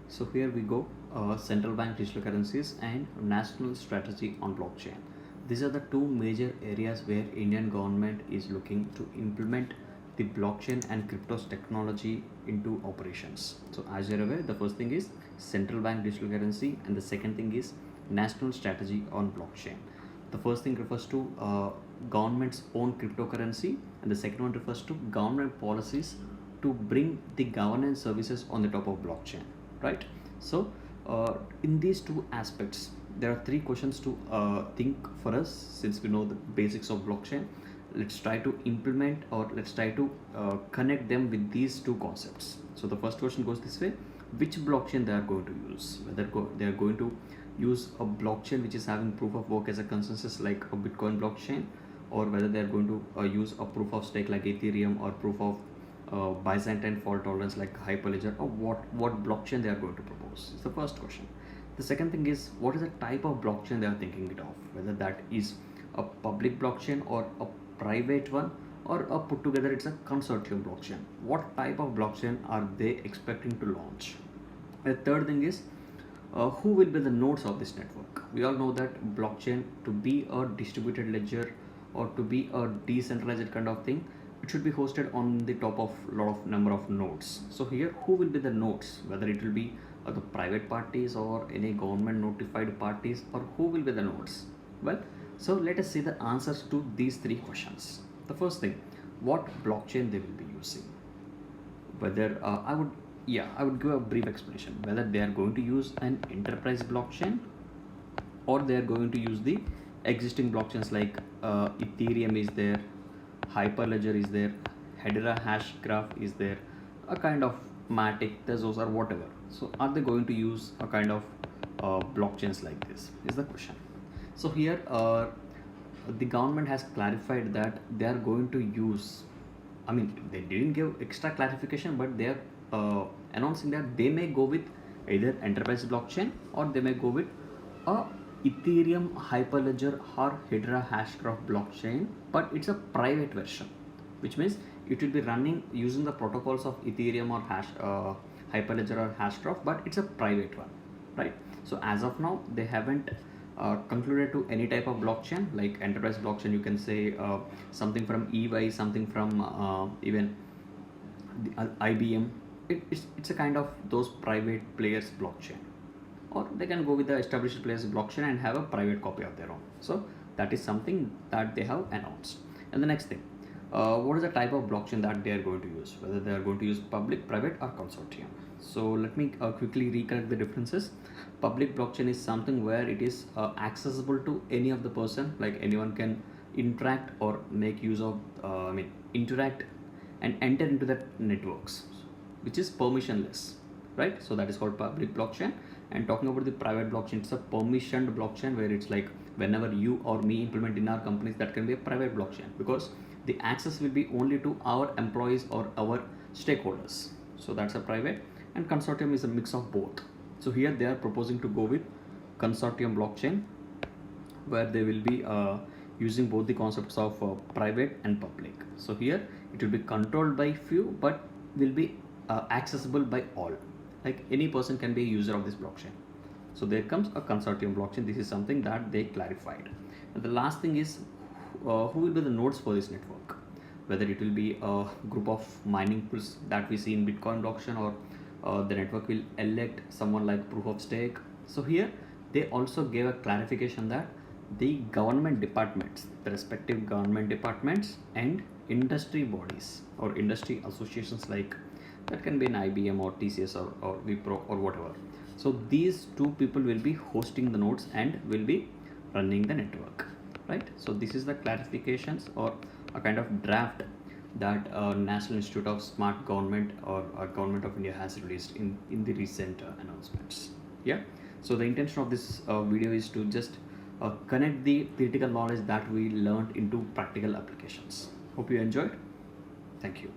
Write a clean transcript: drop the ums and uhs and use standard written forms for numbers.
So here we go, central bank digital currencies and national strategy on blockchain. These are the two major areas where Indian government is looking to implement the blockchain and cryptos technology into operations. So as you're aware, the first thing is central bank digital currency and the second thing is national strategy on blockchain. The first thing refers to government's own cryptocurrency and the second one refers to government policies to bring the governance services on the top of blockchain, right? So in these two aspects there are three questions to think for us. Since we know the basics of blockchain, let's try to implement or let's try to connect them with these two concepts. So the first question goes this way: which blockchain they are going to use, whether they are going to use a blockchain which is having proof of work as a consensus like a Bitcoin blockchain, or whether they are going to use a proof of stake like Ethereum, or proof of Byzantine fault tolerance like Hyperledger, or what blockchain they are going to propose. It's the first question. The second thing is, what is the type of blockchain they are thinking it of, whether that is a public blockchain or a private one, or a put together it's a consortium blockchain. What type of blockchain are they expecting to launch? The third thing is, who will be the nodes of this network? We all know that blockchain, to be a distributed ledger or to be a decentralized kind of thing, it should be hosted on the top of a lot of number of nodes. So here, who will be the nodes, whether it will be the private parties or any government notified parties, or who will be the nodes? Well, so let us see the answers to these three questions. The first thing, what blockchain they will be using, whether I would give a brief explanation whether they are going to use an enterprise blockchain or they are going to use the existing blockchains like Ethereum is there, Hyperledger is there, Hedera Hashgraph is there, a kind of Matic, Tezos, or whatever. So are they going to use a kind of blockchains like this is the question. So here the government has clarified that they are going to use, I mean, they didn't give extra clarification, but they are announcing that they may go with either enterprise blockchain or they may go with a Ethereum, Hyperledger, or Hedera Hashgraph blockchain, but it's a private version, which means it will be running using the protocols of Ethereum or Hyperledger or Hashgraph, but it's a private one, right? So as of now, they haven't concluded to any type of blockchain like enterprise blockchain. You can say something from EY, something from even the IBM. It's a kind of those private players blockchain, or they can go with the established players blockchain and have a private copy of their own. So that is something that they have announced. And the next thing, what is the type of blockchain that they are going to use, whether they are going to use public, private, or consortium. So let me quickly recollect the differences. Public blockchain is something where it is accessible to any of the person, like anyone can interact or make use of interact and enter into the networks, which is permissionless, right? So that is called public blockchain. And talking about the private blockchain, it's a permissioned blockchain where it's like whenever you or me implement in our companies, that can be a private blockchain because the access will be only to our employees or our stakeholders. So that's a private. And consortium is a mix of both. So here they are proposing to go with consortium blockchain, where they will be using both the concepts of private and public. So here it will be controlled by few but will be accessible by all, like any person can be a user of this blockchain. So there comes a consortium blockchain. This is something that they clarified. And the last thing is, who will be the nodes for this network, whether it will be a group of mining pools that we see in Bitcoin blockchain, or the network will elect someone like proof of stake. So here they also gave a clarification that the government departments, the respective government departments and industry bodies or industry associations, like that can be an IBM or TCS or Wipro or whatever. So these two people will be hosting the nodes and will be running the network, right? So this is the clarifications or a kind of draft that National Institute of Smart Government or Government of India has released in the recent announcements. Yeah. So the intention of this video is to just connect the theoretical knowledge that we learned into practical applications. Hope you enjoyed. Thank you.